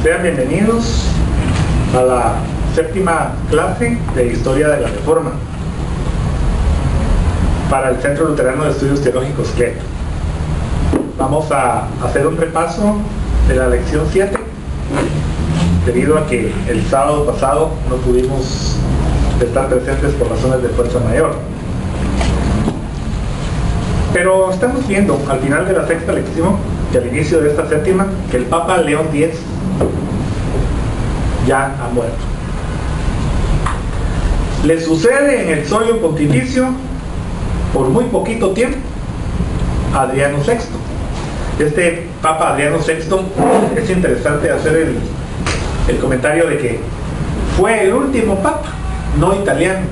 Sean bienvenidos a la séptima clase de Historia de la Reforma para el Centro Luterano de Estudios Teológicos CLET. Vamos a hacer un repaso de la lección 7, debido a que el sábado pasado no pudimos estar presentes por razones de fuerza mayor. Pero estamos viendo al final de la sexta lección y al inicio de esta séptima que el Papa León X ya ha muerto. Le sucede en el solio pontificio por muy poquito tiempo a Adriano VI. Este Papa Adriano VI, es interesante hacer el comentario de que fue el último Papa no italiano,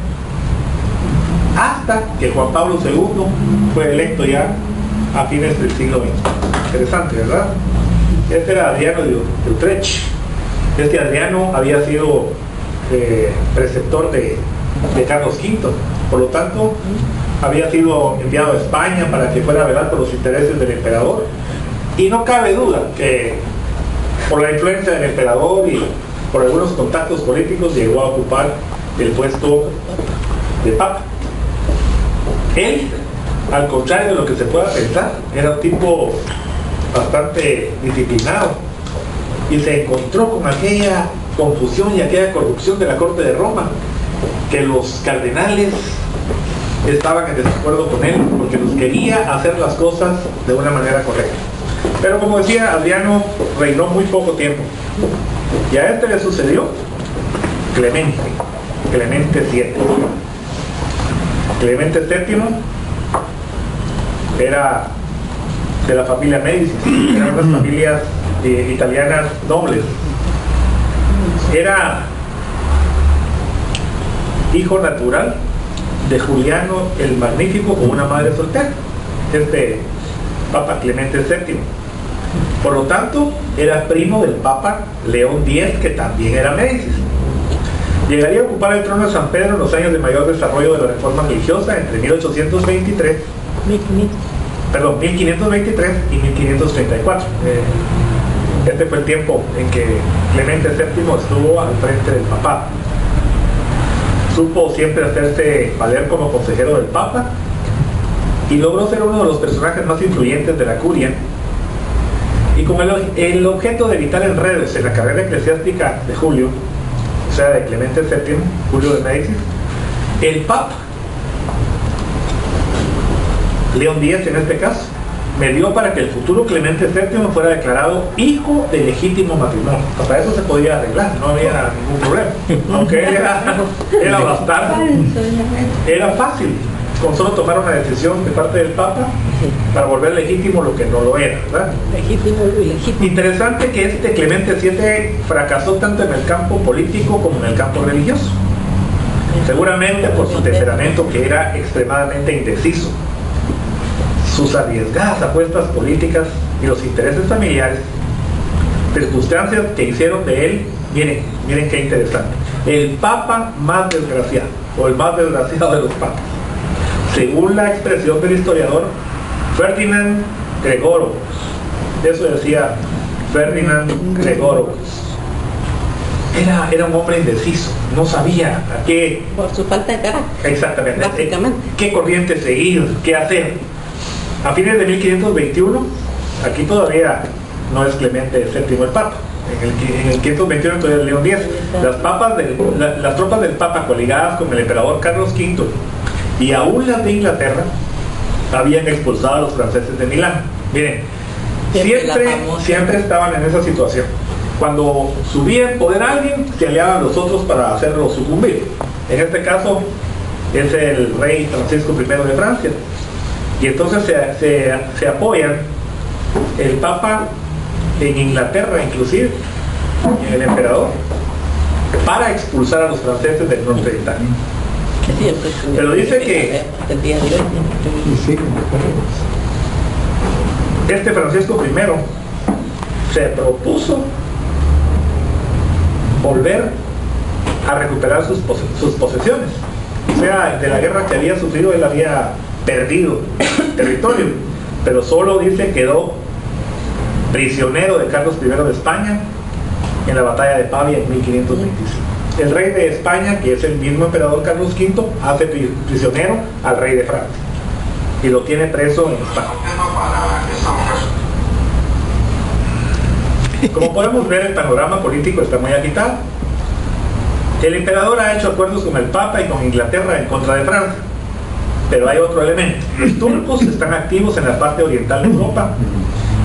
hasta que Juan Pablo II fue electo ya a fines del siglo XX. Interesante, ¿verdad? Este era Adriano de Utrecht. Este Adriano había sido preceptor de Carlos V, por lo tanto había sido enviado a España para que fuera a velar por los intereses del emperador, y no cabe duda que por la influencia del emperador y por algunos contactos políticos llegó a ocupar el puesto de Papa. Él, al contrario de lo que se pueda pensar, era un tipo bastante disciplinado y se encontró con aquella confusión y aquella corrupción de la corte de Roma, que los cardenales estaban en desacuerdo con él porque los quería hacer las cosas de una manera correcta. Pero como decía, Adriano reinó muy poco tiempo, y a este le sucedió Clemente VII. Clemente VII era de la familia Medici, eran unas familias italianas nobles. Era hijo natural de Juliano el Magnífico con una madre soltera, este Papa Clemente VII. Por lo tanto, era primo del Papa León X, que también era Medici. Llegaría a ocupar el trono de San Pedro en los años de mayor desarrollo de la reforma religiosa, entre 1523 y 1534. Este fue el tiempo en que Clemente VII estuvo al frente del papado. Supo siempre hacerse valer como consejero del Papa y logró ser uno de los personajes más influyentes de la curia. Y con el objeto de evitar enredos en la carrera eclesiástica de Julio, o sea, de Clemente VII, Julio de Medici, el Papa León X, en este caso, medió para que el futuro Clemente VII fuera declarado hijo de legítimo matrimonio. Hasta eso se podía arreglar, no había ningún problema. Aunque era bastardo, era fácil con solo tomar una decisión de parte del Papa para volver legítimo lo que no lo era, ¿verdad? Legítimo. Interesante que este Clemente VII fracasó tanto en el campo político como en el campo religioso, seguramente por su temperamento, que era extremadamente indeciso. Sus arriesgadas apuestas políticas y los intereses familiares, circunstancias que hicieron de él, miren qué interesante, el Papa más desgraciado, o el más desgraciado de los papas, según la expresión del historiador Ferdinand Gregorowicz. Eso decía Ferdinand Gregorowicz. Era un hombre indeciso, no sabía a qué... Por su falta de carácter. Exactamente. Básicamente. ¿Qué corriente seguir? ¿Qué hacer? A fines de 1521, aquí todavía no es Clemente VII el Papa. En el 521 todavía es León X. Las tropas del Papa, coligadas con el emperador Carlos V y aún las de Inglaterra, habían expulsado a los franceses de Milán. Miren, siempre estaban en esa situación. Cuando subía en poder alguien, se aliaban los otros para hacerlo sucumbir. En este caso es el rey Francisco I de Francia. Y entonces se apoyan el Papa en Inglaterra, inclusive, en el emperador, para expulsar a los franceses del norte de Italia. Pero dice que este Francisco I se propuso volver a recuperar sus posesiones. O sea, de la guerra que había sufrido, él había perdido territorio, pero solo dice quedó prisionero de Carlos I de España en la batalla de Pavia en 1525. El rey de España, que es el mismo emperador Carlos V, hace prisionero al rey de Francia y lo tiene preso en España. Como podemos ver, el panorama político está muy agitado. El emperador ha hecho acuerdos con el Papa y con Inglaterra en contra de Francia, pero hay otro elemento. Los turcos están activos en la parte oriental de Europa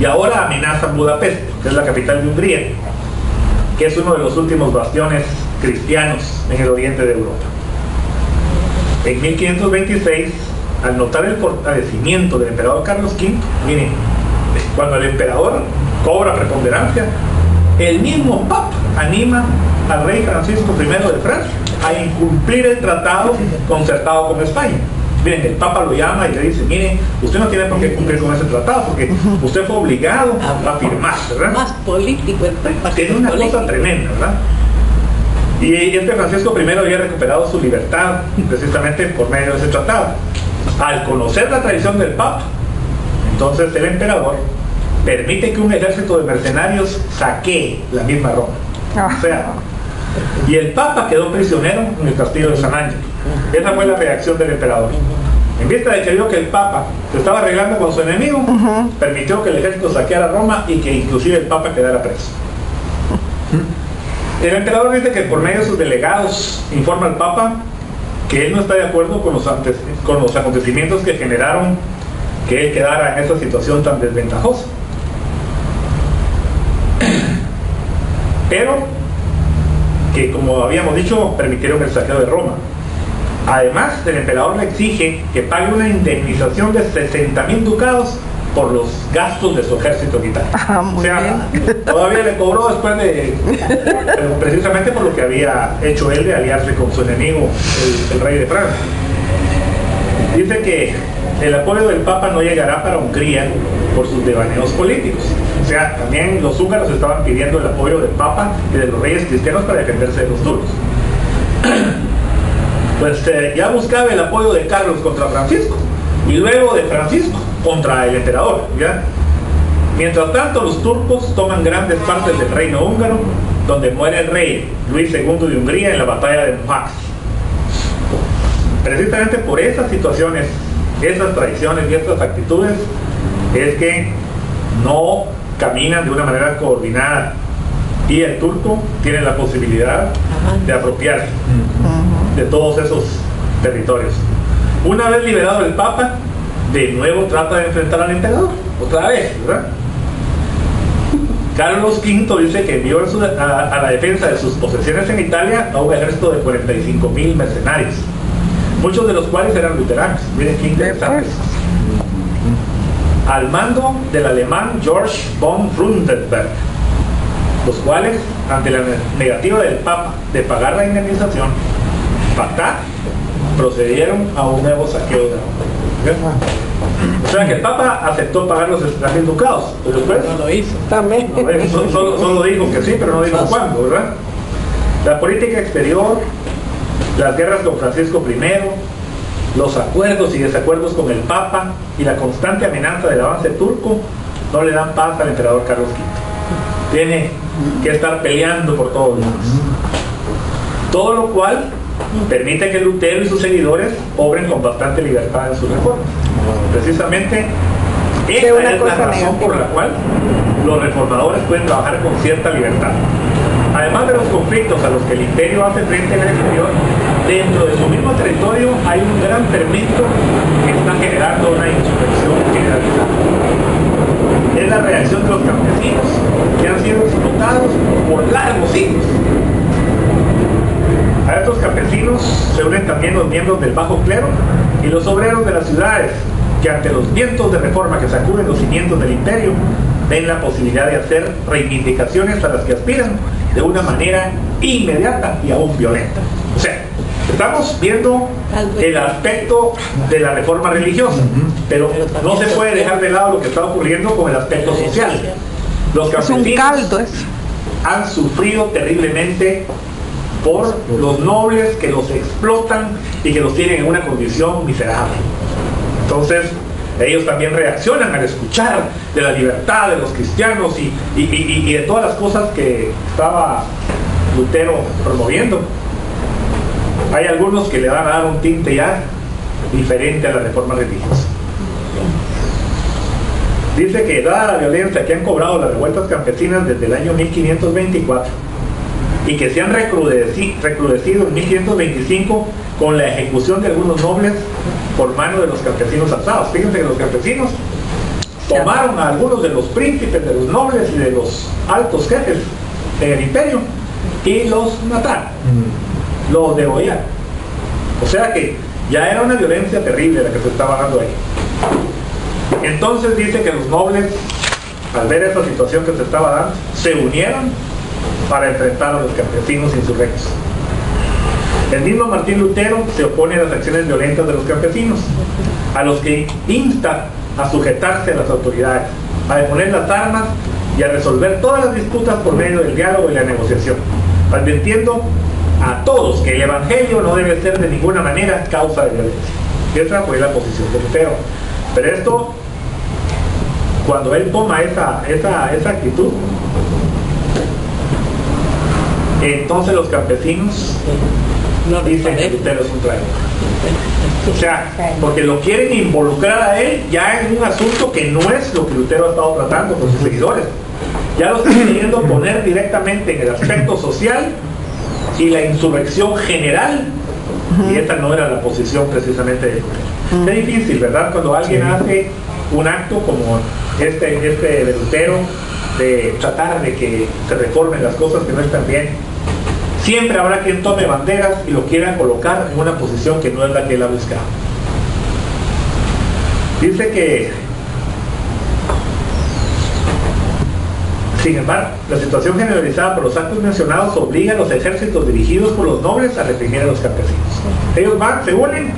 y ahora amenazan Budapest, que es la capital de Hungría, que es uno de los últimos bastiones cristianos en el oriente de Europa. En 1526, al notar el fortalecimiento del emperador Carlos V, miren, cuando el emperador cobra preponderancia, el mismo Papa anima al rey Francisco I de Francia a incumplir el tratado concertado con España. Miren, el Papa lo llama y le dice, mire, usted no tiene por qué cumplir con ese tratado porque usted fue obligado a firmar, ¿verdad? Más político el Papa. Es una cosa tremenda, ¿verdad? Y este Francisco I había recuperado su libertad precisamente por medio de ese tratado. Al conocer la traición del Papa, entonces el emperador permite que un ejército de mercenarios saquee la misma Roma. O sea, y el Papa quedó prisionero en el castillo de San Ángelo. Esa fue la reacción del emperador. En vista de que vio que el Papa se estaba arreglando con su enemigo, permitió que el ejército saqueara Roma y que inclusive el Papa quedara preso. El emperador dice que por medio de sus delegados informa al Papa que él no está de acuerdo con los acontecimientos que generaron que él quedara en esa situación tan desventajosa. Pero que, como habíamos dicho, permitieron el saqueo de Roma. Además, el emperador le exige que pague una indemnización de 60.000 ducados por los gastos de su ejército en Italia. O sea, todavía le cobró después de, precisamente por lo que había hecho él de aliarse con su enemigo, el rey de Francia. Dice que el apoyo del Papa no llegará para Hungría por sus devaneos políticos. O sea, también los húngaros estaban pidiendo el apoyo del Papa y de los reyes cristianos para defenderse de los turcos. Pues ya buscaba el apoyo de Carlos contra Francisco y luego de Francisco contra el emperador, ¿ya? Mientras tanto, los turcos toman grandes partes del reino húngaro, donde muere el rey Luis II de Hungría en la batalla de Mohacs. Precisamente por esas situaciones, esas traiciones y estas actitudes es que no caminan de una manera coordinada y el turco tiene la posibilidad de apropiarse de todos esos territorios. Una vez liberado el Papa, de nuevo trata de enfrentar al emperador, otra vez, ¿verdad? Carlos V dice que envió a la defensa de sus posesiones en Italia a un ejército de 45.000 mercenarios, muchos de los cuales eran luteranos. Miren qué interesante. Al mando del alemán George von Frundenberg, los cuales, ante la negativa del Papa de pagar la indemnización, pactar, procedieron a un nuevo saqueo de Roma. O sea que el Papa aceptó pagar los 60.000 ducados, pero después no lo hizo. También. Solo dijo que sí, pero no dijo cuándo, ¿verdad? La política exterior, las guerras con Francisco I, los acuerdos y desacuerdos con el Papa y la constante amenaza del avance turco no le dan paz al emperador Carlos V. Tiene que estar peleando por todos lados. Todo lo cual permite que Lutero y sus seguidores obren con bastante libertad en sus reformas. Precisamente esta es la razón por la cual los reformadores pueden trabajar con cierta libertad. Además de los conflictos a los que el imperio hace frente en el exterior, dentro de su mismo territorio hay un gran fermento que está generando una insurrección generalizada. Es la reacción de los campesinos que han sido explotados por largos siglos. A estos campesinos se unen también los miembros del bajo clero y los obreros de las ciudades, que ante los vientos de reforma que sacuden los cimientos del imperio, ven la posibilidad de hacer reivindicaciones a las que aspiran de una manera inmediata y aún violenta. O sea, estamos viendo el aspecto de la reforma religiosa, pero no se puede dejar de lado lo que está ocurriendo con el aspecto social. Los campesinos han sufrido terriblemente por los nobles que los explotan y que los tienen en una condición miserable. Entonces, Ellos también reaccionan al escuchar de la libertad de los cristianos y de todas las cosas que estaba Lutero promoviendo. Hay algunos que le van a dar un tinte ya diferente a la reforma religiosa. Dice que dada la violencia que han cobrado las revueltas campesinas desde el año 1524 y que se han recrudecido en 1525 con la ejecución de algunos nobles por mano de los campesinos alzados. Fíjense que los campesinos tomaron a algunos de los príncipes, de los nobles y de los altos jefes en el imperio y los mataron, los degollaron. O sea que ya era una violencia terrible la que se estaba dando ahí. Entonces dice que los nobles, al ver esa situación que se estaba dando, se unieron para enfrentar a los campesinos insurrectos. El mismo Martín Lutero se opone a las acciones violentas de los campesinos, a los que insta a sujetarse a las autoridades, a deponer las armas y a resolver todas las disputas por medio del diálogo y la negociación, advirtiendo a todos que el evangelio no debe ser de ninguna manera causa de violencia. Y esa fue la posición de Lutero. Pero esto, cuando él toma esa actitud, entonces los campesinos dicen que Lutero es un traidor. O sea, porque lo quieren involucrar a él ya en un asunto que no es lo que Lutero ha estado tratando con sus seguidores. Ya lo están queriendo poner directamente en el aspecto social y la insurrección general, y esta no era la posición precisamente de Lutero. Es difícil, ¿verdad? Cuando alguien hace un acto como este de Lutero, de tratar de que se reformen las cosas que no están bien, siempre habrá quien tome banderas y lo quiera colocar en una posición que no es la que él ha buscado. Dice que, sin embargo, la situación generalizada por los actos mencionados obliga a los ejércitos dirigidos por los nobles a reprimir a los campesinos. Ellos van, se unen,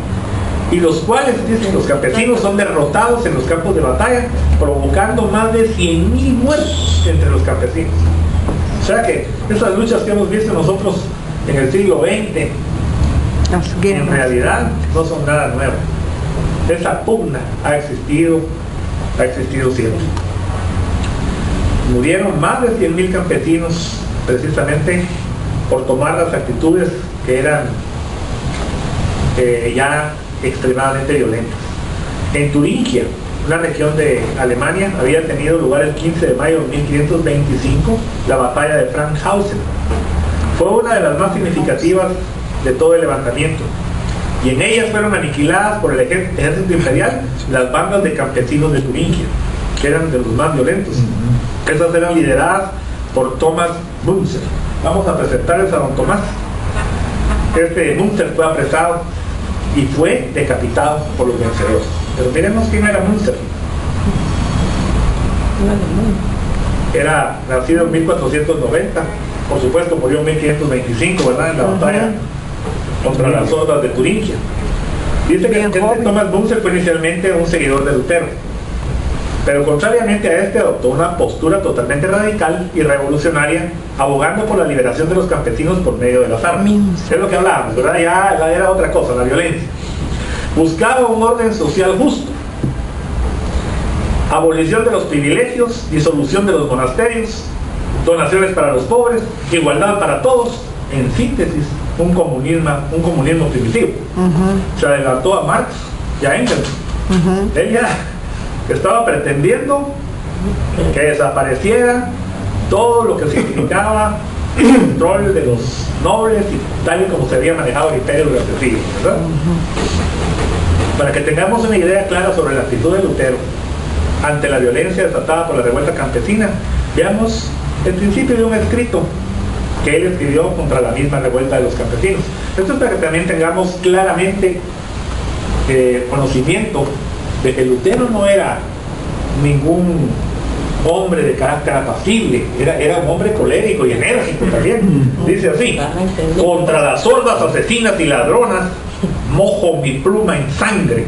y los cuales, dicen los campesinos, son derrotados en los campos de batalla, provocando más de 100,000 muertos entre los campesinos. O sea que esas luchas que hemos visto nosotros en el siglo XX, en realidad no son nada nuevo. Esa pugna ha existido siempre. Murieron más de 100,000 campesinos precisamente por tomar las actitudes que eran ya extremadamente violentas. En Turingia, una región de Alemania, había tenido lugar el 15 de mayo de 1525 la batalla de Frankhausen. Fue una de las más significativas de todo el levantamiento, y en ellas fueron aniquiladas por el ejército imperial las bandas de campesinos de Turingia, que eran de los más violentos. Esas eran lideradas por Thomas Müntzer. Vamos a presentarles a don Tomás. Müntzer fue apresado y fue decapitado por los vencedores. Pero miremos quién era Müntzer. Era nacido en 1490, por supuesto murió en 1525, ¿verdad? En la batalla contra las hordas de Turingia. Dice que Thomas Müntzer fue inicialmente un seguidor de Lutero, pero contrariamente a este adoptó una postura totalmente radical y revolucionaria, abogando por la liberación de los campesinos por medio de las armas. Es lo que hablábamos, ¿verdad? Ya era otra cosa, la violencia. Buscaba un orden social justo, abolición de los privilegios, disolución de los monasterios, donaciones para los pobres, igualdad para todos, en síntesis, un comunismo primitivo. Se adelantó a Marx y a Engels. Él ya estaba pretendiendo que desapareciera todo lo que significaba el control de los nobles y tal y como se había manejado el imperio durante siglos, ¿verdad? Para que tengamos una idea clara sobre la actitud de Lutero ante la violencia desatada por la revuelta campesina, veamos el principio de un escrito que él escribió contra la misma revuelta de los campesinos. Esto es para que también tengamos claramente conocimiento de que Lutero no era ningún hombre de carácter apacible, era un hombre colérico y enérgico también. Dice así: contra las hordas asesinas y ladronas mojo mi pluma en sangre.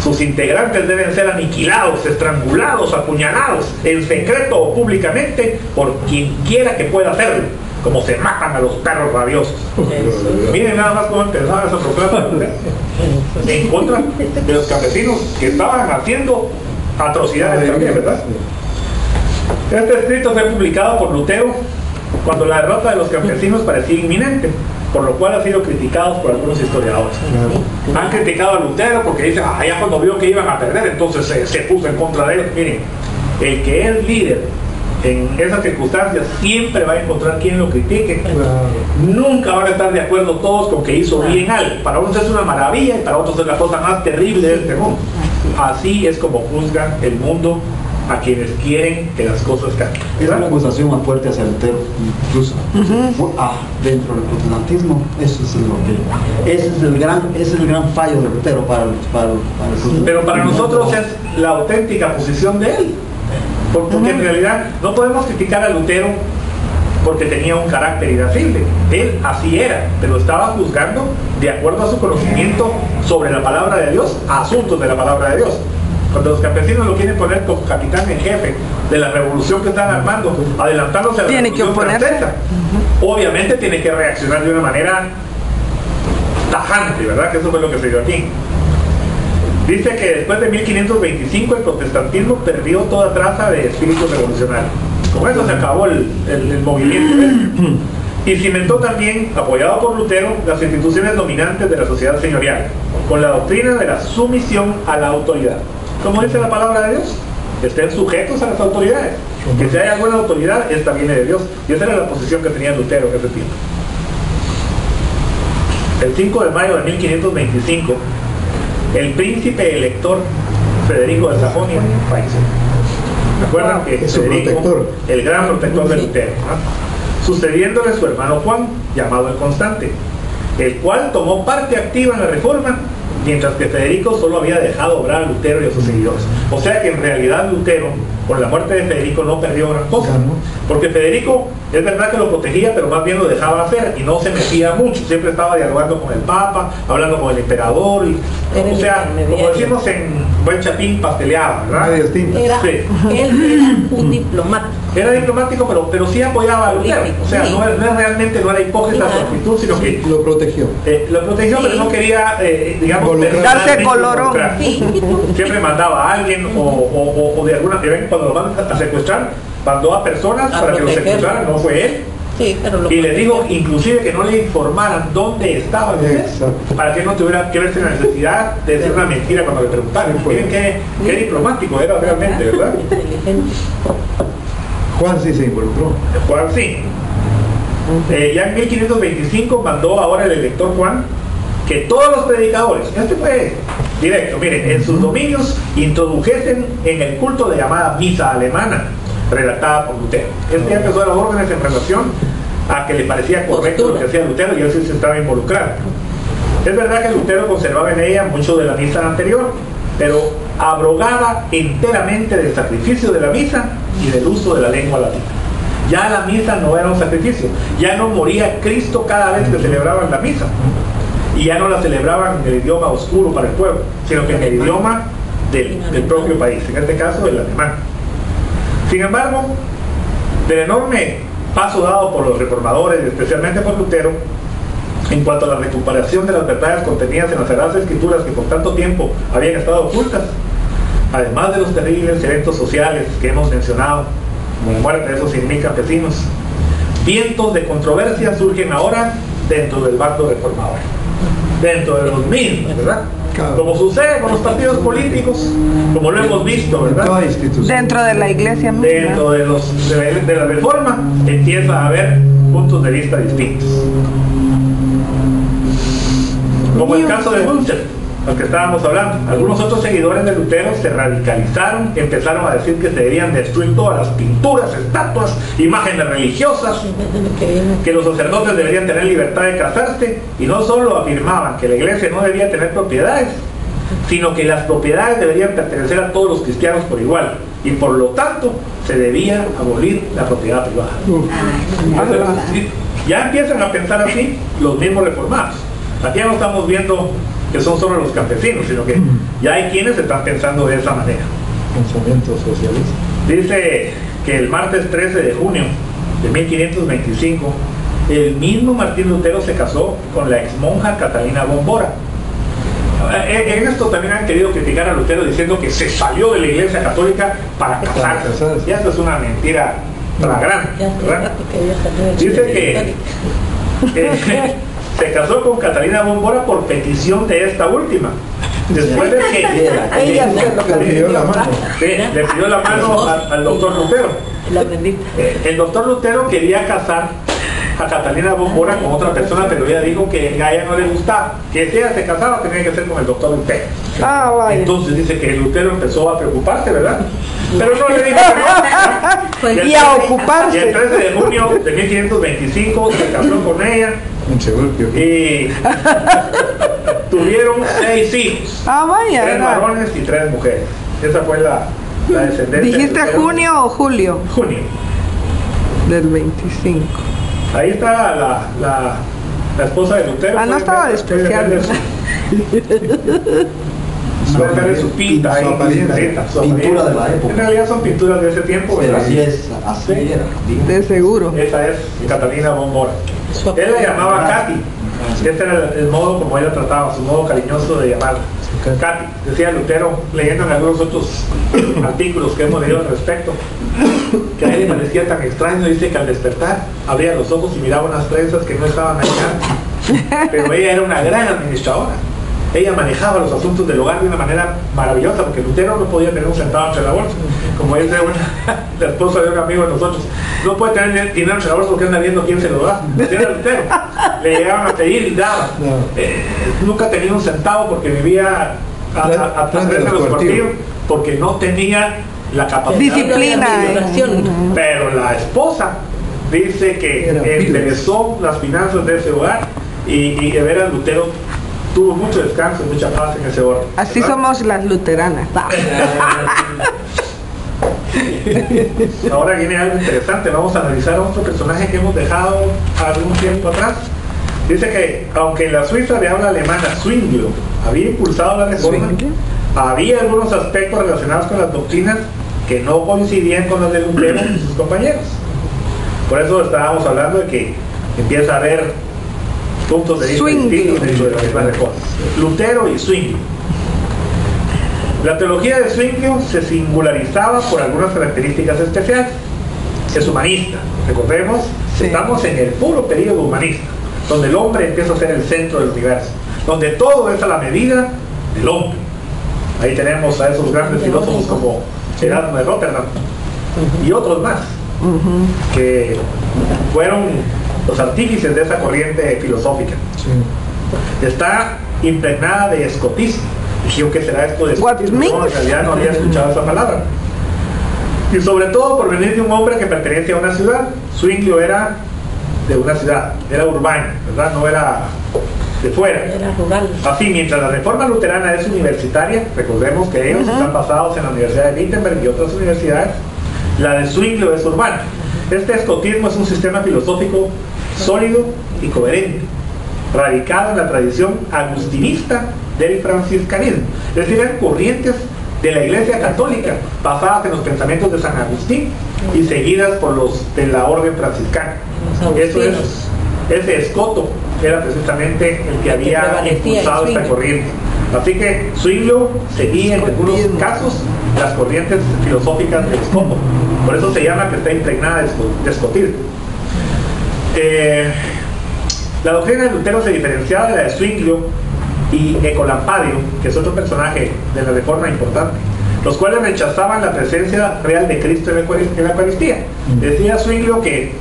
Sus integrantes deben ser aniquilados, estrangulados, apuñalados, en secreto o públicamente, por quien quiera que pueda hacerlo, como se matan a los perros rabiosos. Miren nada más cómo empezaba esa proclama. en contra de los campesinos que estaban haciendo atrocidades también, ¿verdad? Este escrito fue publicado por Lutero cuando la derrota de los campesinos parecía inminente, por lo cual ha sido criticado por algunos historiadores. Han criticado a Lutero porque dicen, ya cuando vio que iban a perder, entonces se puso en contra de ellos. Miren, el que es líder en esas circunstancias siempre va a encontrar quien lo critique. Nunca van a estar de acuerdo todos con que hizo bien algo. Para unos es una maravilla y para otros es la cosa más terrible de este mundo. Así es como juzga el mundo a quienes quieren que las cosas cambien. Es una acusación más fuerte hacia Lutero, incluso dentro del protestantismo. Ese es el gran fallo de Lutero para el protestantismo. Pero para nosotros es la auténtica posición de él, porque en realidad no podemos criticar a Lutero porque tenía un carácter irascible. Él así era, pero estaba juzgando de acuerdo a su conocimiento sobre la palabra de Dios, asuntos de la palabra de Dios. Cuando los campesinos lo quieren poner como capitán en jefe de la revolución que están armando, adelantándose a la revolución francesa, obviamente tiene que reaccionar de una manera tajante, ¿verdad? Que eso fue lo que se dio aquí. Dice que después de 1525 el protestantismo perdió toda traza de espíritu revolucionario. Con eso se acabó el movimiento. Y cimentó también, apoyado por Lutero, las instituciones dominantes de la sociedad señorial, con la doctrina de la sumisión a la autoridad. Como dice la palabra de Dios, estén sujetos a las autoridades. Que si hay alguna autoridad, esta viene de Dios. Y esa era la posición que tenía Lutero en ese tiempo. El 5 de mayo de 1525, el príncipe elector Federico de Sajonia falleció. ¿Recuerdan que Federico, el gran protector de Lutero, ¿no? Sucediéndole su hermano Juan, llamado el Constante, el cual tomó parte activa en la reforma, mientras que Federico solo había dejado obrar a Lutero y a sus seguidores. O sea que en realidad Lutero, con la muerte de Federico, no perdió gran cosa, porque Federico es verdad que lo protegía, pero más bien lo dejaba hacer y no se metía mucho. Siempre estaba dialogando con el Papa, hablando con el emperador, o sea, como decimos en buen chapín, pasteleaba, ¿verdad? Él era un diplomático. Era diplomático, pero sí apoyaba a Lutero. O sea, no era hipócrita su actitud, sino que lo protegió. Pero no quería, digamos, darse colorón. Siempre mandaba a alguien o de alguna manera, cuando lo mandan a secuestrar, mandó a personas para que lo secuestraran, no fue él. Sí, pero y le dijo inclusive que no le informaran dónde estaba Lutero, para que no tuviera que verse la necesidad de decir una mentira cuando le preguntaran. Miren qué diplomático era realmente, ¿verdad? Juan sí se involucró. Juan sí. Ya en 1525 mandó ahora el elector Juan que todos los predicadores, este fue directo, miren, en sus dominios introdujesen en el culto de llamada misa alemana, redactada por Lutero. Este ya empezó a las órdenes en relación a que le parecía correcto lo que hacía Lutero y él sí se estaba involucrando. Es verdad que Lutero conservaba en ella mucho de la misa anterior, pero abrogaba enteramente del sacrificio de la misa y del uso de la lengua latina. Ya la misa no era un sacrificio, ya no moría Cristo cada vez que celebraban la misa, y ya no la celebraban en el idioma oscuro para el pueblo, sino que en el idioma del propio país, en este caso el alemán. Sin embargo, del enorme paso dado por los reformadores, especialmente por Lutero, en cuanto a la recuperación de las verdades contenidas en las Sagradas Escrituras que por tanto tiempo habían estado ocultas, además de los terribles eventos sociales que hemos mencionado, como la muerte de esos 100.000 campesinos, vientos de controversia surgen ahora dentro del bando reformador, dentro de los mismos, ¿verdad? Como sucede con los partidos políticos, como lo hemos visto, ¿verdad? Dentro de la iglesia misma. Dentro de la reforma empieza a haber puntos de vista distintos. Como el caso de Luther, al que estábamos hablando. Algunos otros seguidores de Lutero se radicalizaron, empezaron a decir que se debían destruir todas las pinturas, estatuas, imágenes religiosas, que los sacerdotes deberían tener libertad de casarse, y no solo afirmaban que la iglesia no debía tener propiedades, sino que las propiedades deberían pertenecer a todos los cristianos por igual, y por lo tanto se debía abolir la propiedad privada. Ya empiezan a pensar así los mismos reformados. Aquí ya no estamos viendo que son solo los campesinos, sino que ya hay quienes están pensando de esa manera. Pensamiento socialista. Dice que el martes 13 de junio de 1525 el mismo Martín Lutero se casó con la ex monja Catalina Bombora. En esto también han querido criticar a Lutero diciendo que se salió de la Iglesia Católica para casarse. Y eso es una mentira flagrante, ¿verdad? Dice que se casó con Catalina Bombora por petición de esta última. Después de que le pidió la mano. le pidió la mano al doctor Lutero. El doctor Lutero quería casar a Catalina Bombora con otra persona, pero ella dijo que a ella no le gustaba, que si ella se casaba tenía que ser con el doctor Lutero. Vaya. Entonces dice que Lutero empezó a preocuparse, ¿verdad? Pero no le dijo que no. Y a ocuparse. Y el 13 de junio de 1525 se casó con ella y tuvieron 6 hijos, Vaya. 3 varones y 3 mujeres. Esa fue la descendencia. ¿Dijiste de Lutero. junio o julio? Junio. Del 25. Ahí está la esposa de Lutero. No estaba despreciando. Pueden ver su pinta ahí, su pintura de la época. En realidad son pinturas de ese tiempo, Pero ¿verdad? así es, así era. De seguro. Esa es Catalina Bombora. Él la llamaba Katy. Este era el modo como ella trataba, su modo cariñoso de llamarla. Katy, decía Lutero, leyendo en algunos otros artículos que hemos leído al respecto, que a él le parecía tan extraño, dice que al despertar abría los ojos y miraba unas trenzas que no estaban ahí antes. Pero ella era una gran administradora. Ella manejaba los asuntos del hogar de una manera maravillosa, porque Lutero no podía tener un centavo entre la bolsa. Como dice la esposa de un amigo de nosotros, no puede tener dinero entre la bolsa porque anda viendo quién se lo da. Era Lutero. Le llegaban a pedir y daba. Nunca tenía un centavo porque vivía atrás de los cuartillos, porque no tenía la capacidad. Disciplina. Pero la esposa dice que enderezó las finanzas de ese hogar y de veras Lutero tuvo mucho descanso y mucha paz en ese orden. Así ¿verdad? somos las luteranas. Ahora viene algo interesante. Vamos a analizar a otro personaje que hemos dejado algún tiempo atrás. Dice que aunque en la Suiza de habla alemana Zwinglio había impulsado la reforma, había algunos aspectos relacionados con las doctrinas que no coincidían con las de Lutero y sus compañeros. Por eso estábamos hablando de que empieza a haber puntos de vista distintos dentro de la misma reforma. Lutero y Zwinglio. La teología de Zwinglio se singularizaba por algunas características especiales. Es humanista. Recordemos, estamos en el puro periodo humanista, donde el hombre empieza a ser el centro del universo, donde todo es a la medida del hombre. Ahí tenemos a esos grandes filósofos como Erasmo de Rotterdam y otros más, que fueron los artífices de esa corriente filosófica. Está impregnada de escotismo. Dije, ¿qué será esto de escotismo? No, en realidad no había escuchado esa palabra. Y sobre todo por venir de un hombre que pertenece a una ciudad. Zwinglio era de una ciudad, era urbano, ¿verdad? No era de fuera. Era rural. Así, mientras la reforma luterana es universitaria, recordemos que ellos están basados en la Universidad de Wittenberg y otras universidades, la de Zwinglio es urbana. Este escotismo es un sistema filosófico sólido y coherente, radicado en la tradición agustinista del franciscanismo. Es decir, eran corrientes de la Iglesia Católica basadas en los pensamientos de San Agustín y seguidas por los de la orden franciscana. Eso es, ese escoto era precisamente el que había impulsado esta corriente. Así que Zwinglio seguía en algunos casos las corrientes filosóficas del escoto. Por eso se llama que está impregnada de escotismo. La doctrina de Lutero se diferenciaba de la de Zwinglio y Ecolampadio, que es otro personaje de la reforma importante, los cuales rechazaban la presencia real de Cristo en la Eucaristía. Decía Zwinglio que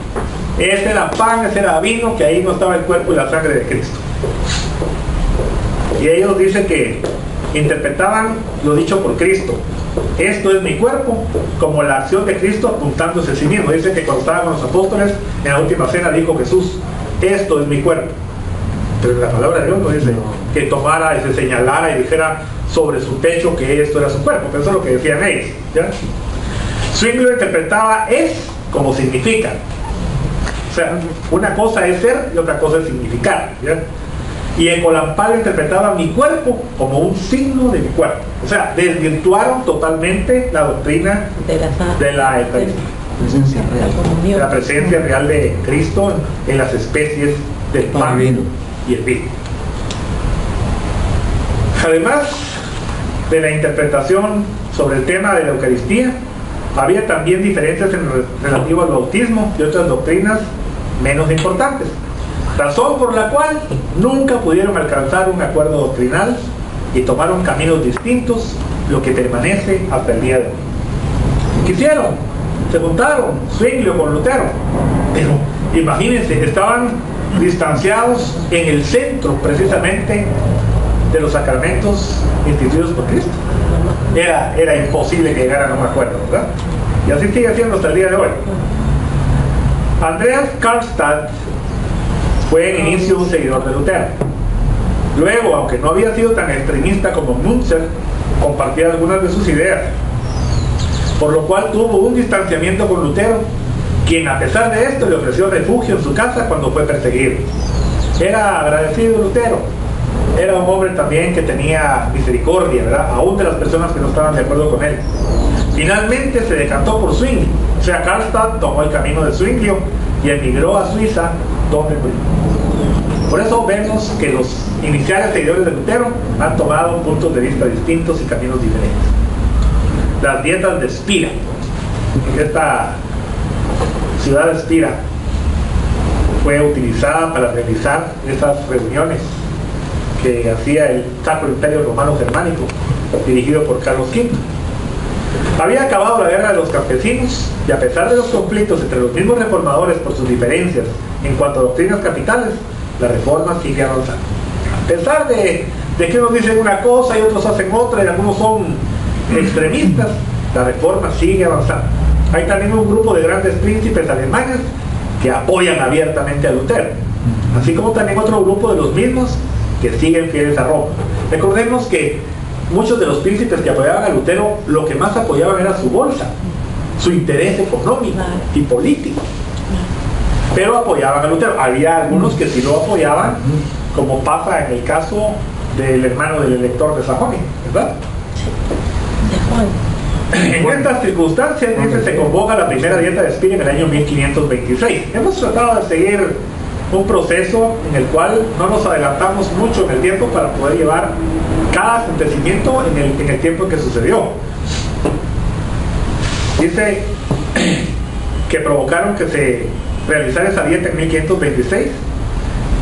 ese era pan, ese era vino, que ahí no estaba el cuerpo y la sangre de Cristo. Y ellos dicen que interpretaban lo dicho por Cristo. Esto es mi cuerpo, como la acción de Cristo apuntándose a sí mismo. Dice que cuando estaban con los apóstoles, en la última cena dijo Jesús, esto es mi cuerpo. Pero la palabra de Dios no dice que tomara y se señalara y dijera sobre su pecho que esto era su cuerpo. Pero eso es lo que decían ellos, ¿ya? Zwinglio interpretaba es como significa. O sea, una cosa es ser y otra cosa es significar, ¿ya? Y Ecolampadio interpretaba mi cuerpo como un signo de mi cuerpo. O sea, desvirtuaron totalmente la doctrina de la presencia real. La presencia real de Cristo en las especies del pan y el vino. Además de la interpretación sobre el tema de la Eucaristía, había también diferencias relativo al bautismo y otras doctrinas menos importantes, razón por la cual nunca pudieron alcanzar un acuerdo doctrinal y tomaron caminos distintos, lo que permanece hasta el día de hoy. Quisieron, se juntaron, Zwinglio con Lutero, pero imagínense, estaban distanciados en el centro precisamente de los sacramentos instituidos por Cristo. Era imposible que llegaran a un acuerdo, ¿verdad? Y así sigue siendo hasta el día de hoy. Andreas Karlstadt fue en inicio un seguidor de Lutero. Luego, aunque no había sido tan extremista como Münzer, compartía algunas de sus ideas, por lo cual tuvo un distanciamiento con Lutero, quien a pesar de esto le ofreció refugio en su casa cuando fue perseguido. Era agradecido Lutero, era un hombre también que tenía misericordia, ¿verdad?, aún de las personas que no estaban de acuerdo con él. Finalmente se decantó por Zwinglio, o sea, Karlstadt tomó el camino de Zwinglio y emigró a Suiza, donde murió. Por eso vemos que los iniciales seguidores de Lutero han tomado puntos de vista distintos y caminos diferentes. Las dietas de Spira, esta ciudad de Spira fue utilizada para realizar esas reuniones que hacía el Sacro Imperio Romano Germánico, dirigido por Carlos V. Había acabado la guerra de los campesinos y a pesar de los conflictos entre los mismos reformadores por sus diferencias en cuanto a doctrinas capitales, la reforma sigue avanzando. A pesar de que unos dicen una cosa y otros hacen otra y algunos son extremistas, la reforma sigue avanzando. Hay también un grupo de grandes príncipes alemanes que apoyan abiertamente a Lutero, así como también otro grupo de los mismos que siguen fieles a Roma. Recordemos que muchos de los príncipes que apoyaban a Lutero, lo que más apoyaban era su bolsa, su interés económico y político, pero apoyaban a Lutero. Había algunos que sí lo apoyaban, como pasa en el caso del hermano del elector de Sajonia, ¿verdad? En estas circunstancias se convoca la primera dieta de Spira en el año 1526. Hemos tratado de seguir un proceso en el cual no nos adelantamos mucho en el tiempo para poder llevar cada acontecimiento en el tiempo en que sucedió. Dice que provocaron que se realizara esa dieta en 1526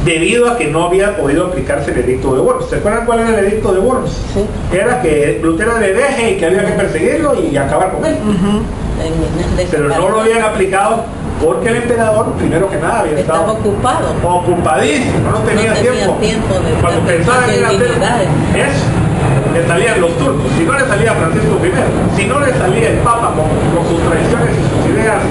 debido a que no había podido aplicarse el edicto de Worms. ¿Se acuerdan cuál era el edicto de Worms? Sí. Era que Lutero era hereje y que había que perseguirlo y acabar con él. Pero no lo habían aplicado porque el emperador, primero que nada, había estado ocupadísimo, no tenía tiempo. Cuando pensaba en hacer eso, le salían los turcos. Si no le salía Francisco I, si no le salía el Papa con sus tradiciones y sus ideas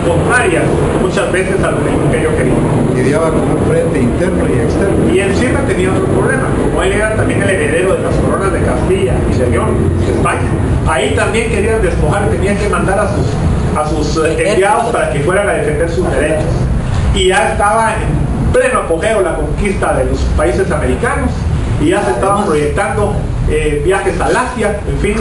contrarias muchas veces a lo que el imperio quería. Lidiaba con un frente interno y externo. Y él siempre tenía otro problema, como él era también el heredero de las coronas de Castilla y León, de España. Ahí también querían despojar, tenían que mandar a sus enviados para que fueran a defender sus derechos. Y ya estaba en pleno apogeo la conquista de los países americanos y ya se estaban proyectando viajes al Asia, en fin.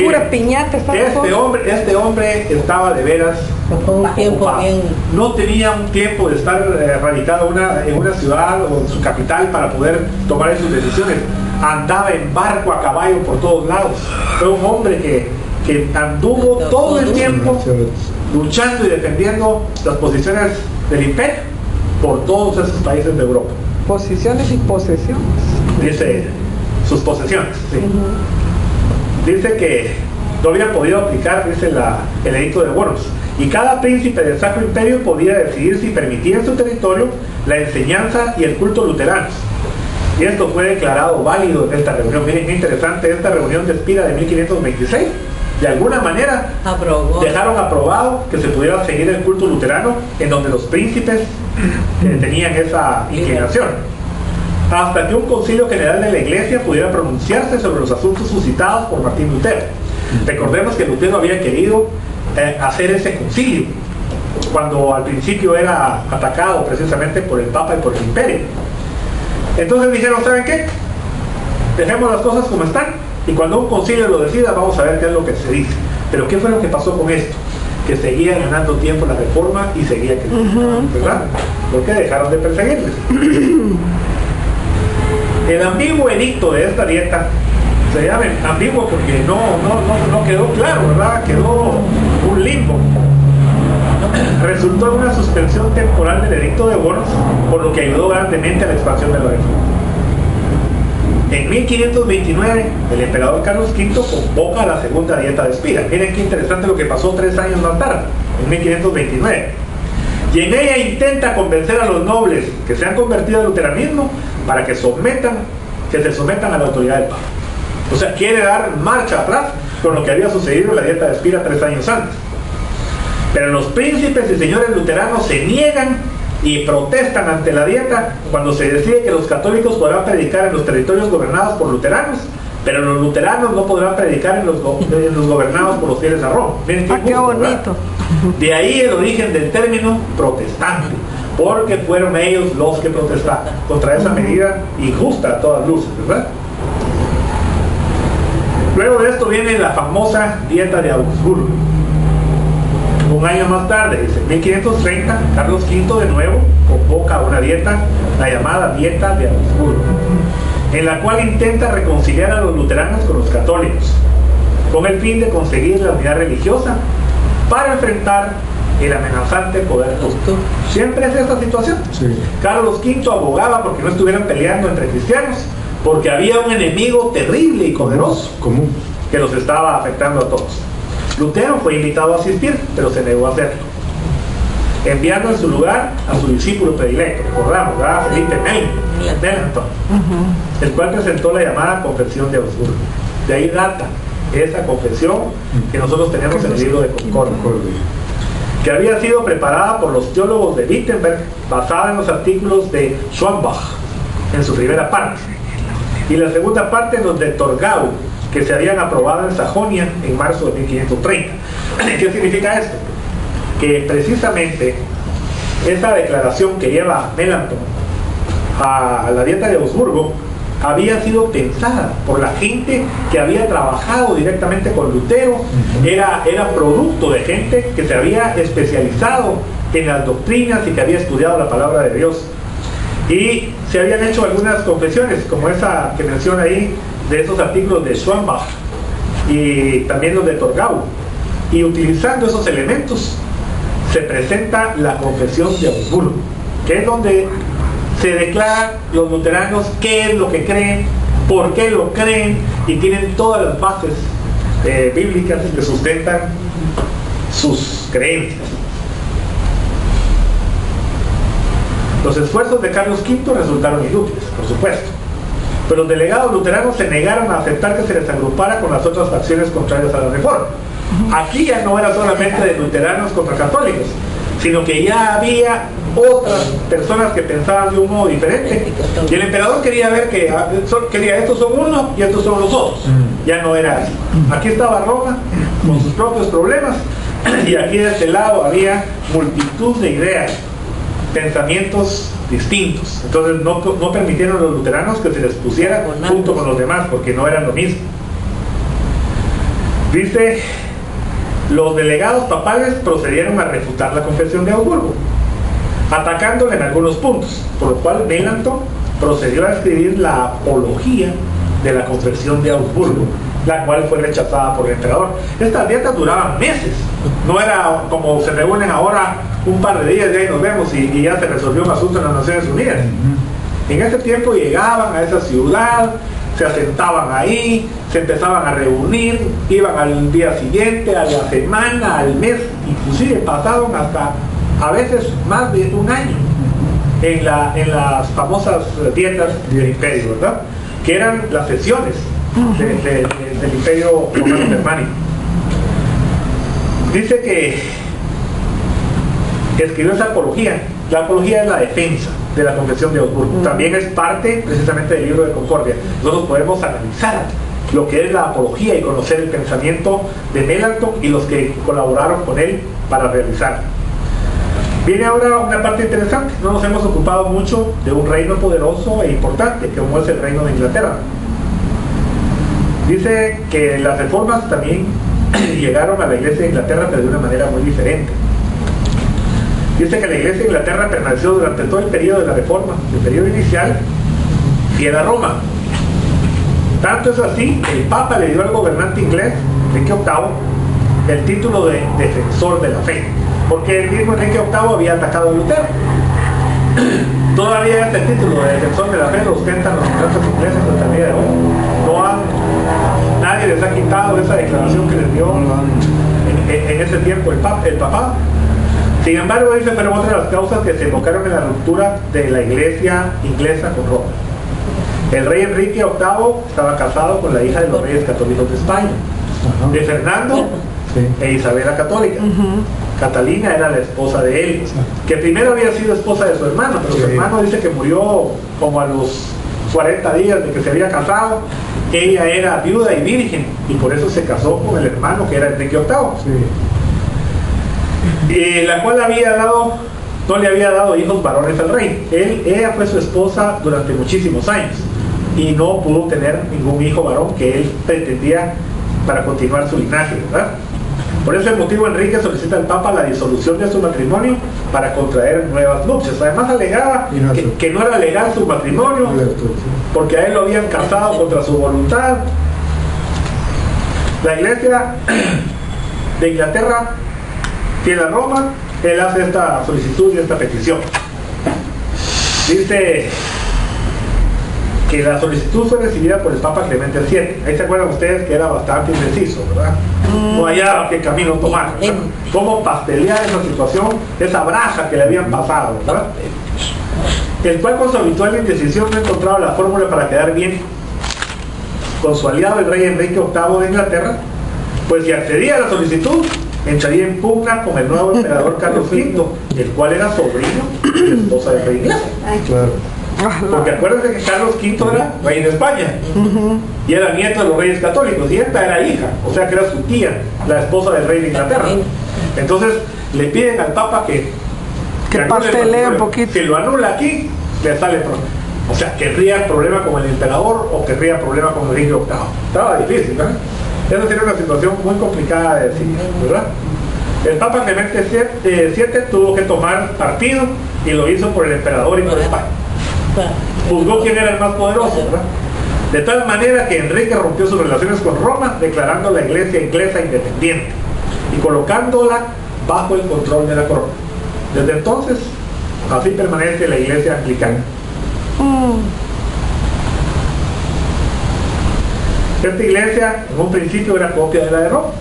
Pura piñata. Este hombre estaba de veras ocupado. No tenía un tiempo de estar radicado en una ciudad o en su capital para poder tomar sus decisiones. Andaba en barco, a caballo por todos lados. Fue un hombre que anduvo todo el tiempo luchando y defendiendo las posiciones del imperio por todos esos países de Europa. Posiciones y posesiones. Dice sus posesiones, sí. Dice que no había podido aplicar, dice el edicto de Worms, y cada príncipe del Sacro Imperio podía decidir si permitía en su territorio la enseñanza y el culto luteranos. Y esto fue declarado válido en esta reunión. Miren qué interesante, esta reunión de Spira de 1526, de alguna manera dejaron aprobado que se pudiera seguir el culto luterano en donde los príncipes tenían esa inclinación, hasta que un concilio general de la iglesia pudiera pronunciarse sobre los asuntos suscitados por Martín Lutero. Recordemos que Lutero había querido hacer ese concilio cuando al principio era atacado precisamente por el Papa y por el imperio. Entonces dijeron, ¿saben qué? Dejemos las cosas como están y cuando un concilio lo decida vamos a ver qué es lo que se dice. Pero ¿qué fue lo que pasó con esto? Que seguía ganando tiempo la reforma y seguía creciendo, ¿verdad? Porque dejaron de perseguirles. El ambiguo edicto de esta dieta se llama ambiguo porque no quedó claro, ¿verdad? Quedó un limbo. Resultó en una suspensión temporal del edicto de Worms, por lo que ayudó grandemente a la expansión de la reforma. En 1529, el emperador Carlos V convoca a la segunda dieta de Spira. Miren qué interesante lo que pasó 3 años más tarde, en 1529. Y en ella intenta convencer a los nobles que se han convertido al luteranismo para que se sometan a la autoridad del Papa. O sea, quiere dar marcha atrás con lo que había sucedido en la dieta de Spira 3 años antes. Pero los príncipes y señores luteranos se niegan y protestan ante la dieta cuando se decide que los católicos podrán predicar en los territorios gobernados por luteranos, pero los luteranos no podrán predicar en los gobernados por los fieles a Roma. Miren qué bonito, ¿verdad? De ahí el origen del término protestante, porque fueron ellos los que protestaron contra esa medida injusta a todas luces, ¿verdad? Luego de esto viene la famosa dieta de Augsburgo. Un año más tarde, en 1530, Carlos V de nuevo convoca una dieta, la llamada dieta de Augsburgo, en la cual intenta reconciliar a los luteranos con los católicos, con el fin de conseguir la unidad religiosa para enfrentar el amenazante poder justo. Siempre es esta situación. Sí. Carlos V abogaba porque no estuvieran peleando entre cristianos, porque había un enemigo terrible y poderoso común que los estaba afectando a todos. Lutero fue invitado a asistir, pero se negó a hacerlo, enviando en su lugar a su discípulo predilecto, recordamos, ¿verdad? Felipe Melanchthon, el cual presentó la llamada Confesión de Augsburgo. De ahí data esa confesión que nosotros tenemos en el libro de Concordia, que había sido preparada por los teólogos de Wittenberg, basada en los artículos de Schwambach en su primera parte, y la segunda parte en los de Torgau, que se habían aprobado en Sajonia en marzo de 1530. ¿Qué significa esto? Que precisamente esa declaración que lleva Melanchthon a la dieta de Augsburgo había sido pensada por la gente que había trabajado directamente con Lutero. Era producto de gente que se había especializado en las doctrinas y que había estudiado la palabra de Dios, y se habían hecho algunas confesiones como esa que menciona ahí, de esos artículos de Schwambach y también los de Torgau, y utilizando esos elementos se presenta la Confesión de Augsburgo, que es donde se declara los luteranos qué es lo que creen, por qué lo creen, y tienen todas las bases bíblicas que sustentan sus creencias. Los esfuerzos de Carlos V resultaron inútiles, por supuesto, pero los delegados luteranos se negaron a aceptar que se les agrupara con las otras facciones contrarias a la reforma. Aquí ya no era solamente de luteranos contra católicos, sino que ya había otras personas que pensaban de un modo diferente, y el emperador quería ver que estos son unos y estos son los otros. Ya no era así. Aquí estaba Roma con sus propios problemas, y aquí de este lado había multitud de ideas, pensamientos distintos. Entonces no permitieron a los luteranos que se les pusiera junto con los demás, porque no eran lo mismo. Dice, los delegados papales procedieron a refutar la Confesión de Augsburgo, atacándola en algunos puntos, por lo cual Melanchthon procedió a escribir la apología de la Confesión de Augsburgo, la cual fue rechazada por el emperador. Estas dietas duraban meses, no era como se reúnen ahora un par de días y ahí nos vemos y ya se resolvió un asunto en las Naciones Unidas. En ese tiempo llegaban a esa ciudad, se asentaban ahí, se empezaban a reunir, iban al día siguiente, a la semana, al mes, inclusive pasaron hasta a veces más de un año en las famosas dietas del imperio, ¿verdad? Que eran las sesiones del imperio romano germánico. Dice que escribió esa apología. La apología es la defensa de la Confesión de Augsburgo. También es parte precisamente del libro de Concordia. Nosotros podemos analizar lo que es la apología y conocer el pensamiento de Melanchthon y los que colaboraron con él para realizarla. Viene ahora una parte interesante. No nos hemos ocupado mucho de un reino poderoso e importante como es el reino de Inglaterra. Dice que las reformas también llegaron a la Iglesia de Inglaterra, pero de una manera muy diferente. Dice que la Iglesia de Inglaterra permaneció durante todo el periodo de la Reforma, el periodo inicial, y era Roma. Tanto es así que el Papa le dio al gobernante inglés, Enrique VIII, el título de defensor de la fe, porque el mismo Enrique VIII había atacado a Lutero. Todavía este título de defensor de la fe lo ostentan los monarcas ingleses hasta el día de hoy. Nadie les ha quitado esa declaración que les dio en ese tiempo el Papa. Sin embargo, dice, pero otra de las causas que se evocaron en la ruptura de la iglesia inglesa con Roma. El rey Enrique VIII estaba casado con la hija de los reyes católicos de España, de Fernando e Isabel la Católica. Catalina era la esposa de él, que primero había sido esposa de su hermano, pero su hermano dice que murió como a los 40 días de que se había casado. Ella era viuda y virgen, y por eso se casó con el hermano que era Enrique VIII. La cual no le había dado hijos varones al rey. Ella fue su esposa durante muchísimos años y no pudo tener ningún hijo varón que él pretendía para continuar su linaje, ¿verdad? Por ese motivo Enrique solicita al Papa la disolución de su matrimonio para contraer nuevas nupcias. Además alegaba que no era legal su matrimonio porque a él lo habían casado contra su voluntad. La iglesia de Inglaterra tiene a Roma, él hace esta solicitud y esta petición. Dice que la solicitud fue recibida por el Papa Clemente VII. Ahí se acuerdan ustedes que era bastante indeciso, ¿verdad? No hallaba qué camino tomar, ¿verdad? Cómo pastelear esa situación, esa brasa que le habían pasado, ¿verdad? El cual con su habitual indecisión no encontraba la fórmula para quedar bien con su aliado el rey Enrique VIII de Inglaterra, pues si accedía a la solicitud entraría en pugna con el nuevo emperador Carlos V, el cual era sobrino de la esposa del rey inglés. Porque acuérdense que Carlos V era rey de España y era nieto de los reyes católicos, y esta era hija, o sea que era su tía, la esposa del rey de Inglaterra. Entonces le piden al Papa que pastelee un poquito. Si lo anula aquí, le sale problema. O sea, querría problema con el emperador o querría problema con Enrique VIII. Estaba difícil, ¿verdad? Esa sería una situación muy complicada de decir, ¿verdad? El Papa Clemente VII tuvo que tomar partido y lo hizo por el emperador y por España. Juzgó quién era el más poderoso, ¿verdad? De tal manera que Enrique rompió sus relaciones con Roma, declarando la iglesia inglesa independiente y colocándola bajo el control de la corona. Desde entonces, así permanece la iglesia anglicana. Esta iglesia en un principio era copia de la de Roma,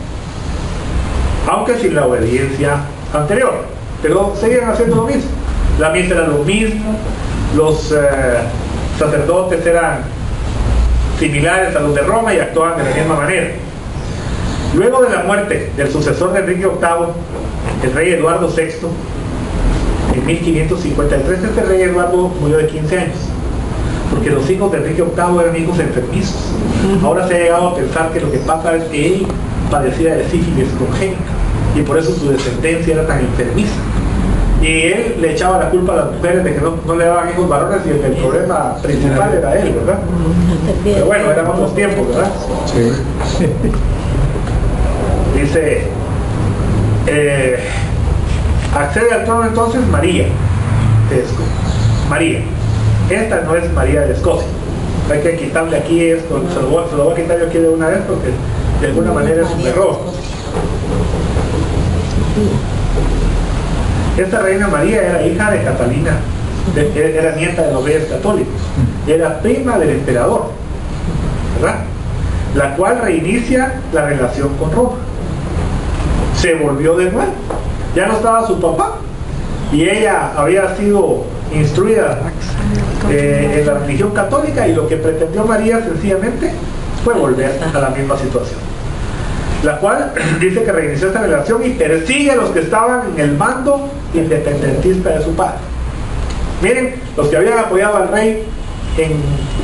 aunque sin la obediencia anterior, pero seguían haciendo lo mismo. La misa era lo mismo, los sacerdotes eran similares a los de Roma y actuaban de la misma manera. Luego de la muerte del sucesor de Enrique VIII, el rey Eduardo VI, en 1553, este rey Eduardo murió de 15 años, porque los hijos de Enrique VIII eran hijos enfermizos. Ahora se ha llegado a pensar que lo que pasa es que él padecía de sífilis congénita y por eso su descendencia era tan enfermiza. Y él le echaba la culpa a las mujeres de que no le daban hijos varones y el problema principal era él, ¿verdad? Pero bueno, eran otros tiempos, ¿verdad? Sí. Dice, accede al trono entonces María de Escocia. María. Esta no es María de Escocia. Hay que quitarle aquí esto, se lo voy a quitar yo aquí de una vez porque de alguna manera es un error. Esta reina María era hija de Catalina, era nieta de los reyes católicos, era prima del emperador, ¿verdad? La cual reinicia la relación con Roma. Se volvió de nuevo, ya no estaba su papá y ella había sido instruida en la religión católica, y lo que pretendió María sencillamente fue volver a la misma situación, la cual dice que reinició esta relación y persigue a los que estaban en el mando independentista de su padre. Miren, los que habían apoyado al rey en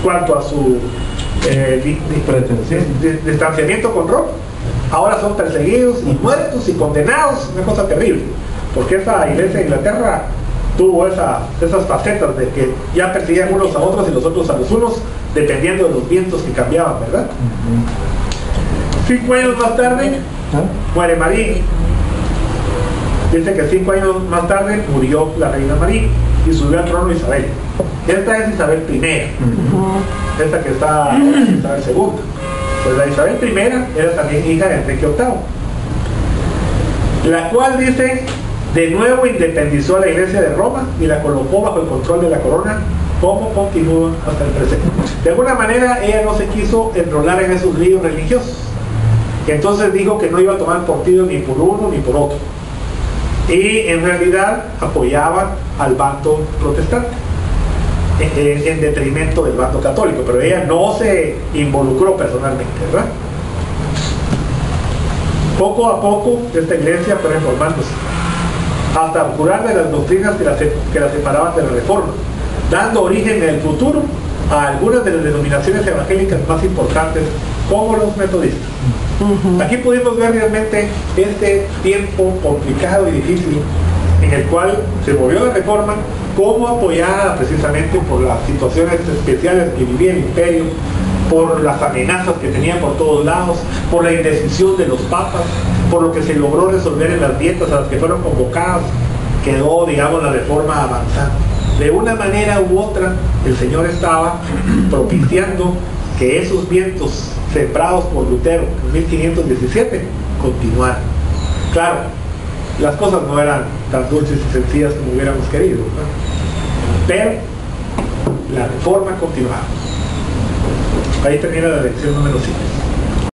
cuanto a su distanciamiento con Roma, ahora son perseguidos y muertos y condenados. Una cosa terrible, porque esa iglesia de Inglaterra tuvo esas facetas de que ya perseguían unos a otros y los otros a los unos, dependiendo de los vientos que cambiaban, ¿verdad? 5 años más tarde muere María. Dice que 5 años más tarde murió la reina María. y subió al trono Isabel. Esta es Isabel I, esta que está ahora es Isabel II. Pues la Isabel I era también hija de Enrique VIII, la cual dice, de nuevo independizó a la Iglesia de Roma y la colocó bajo el control de la corona, como continúa hasta el presente. De alguna manera ella no se quiso enrolar en esos líos religiosos, entonces dijo que no iba a tomar partido ni por uno ni por otro, y en realidad apoyaba al bando protestante en detrimento del bando católico, pero ella no se involucró personalmente, ¿verdad? Poco a poco esta iglesia fue reformándose hasta curar de las doctrinas que la separaban de la Reforma, dando origen en el futuro a algunas de las denominaciones evangélicas más importantes, como los metodistas. Aquí pudimos ver realmente este tiempo complicado y difícil en el cual se movió la Reforma, como apoyada precisamente por las situaciones especiales que vivía el imperio, por las amenazas que tenía por todos lados, por la indecisión de los papas, por lo que se logró resolver en las dietas a las que fueron convocadas. Quedó, digamos, la Reforma avanzando. De una manera u otra, el Señor estaba propiciando que esos vientos sembrados por Lutero en 1517 continuaran. Claro, las cosas no eran tan dulces y sencillas como hubiéramos querido, ¿no? Pero la Reforma continuaba. Ahí termina la lección número 5.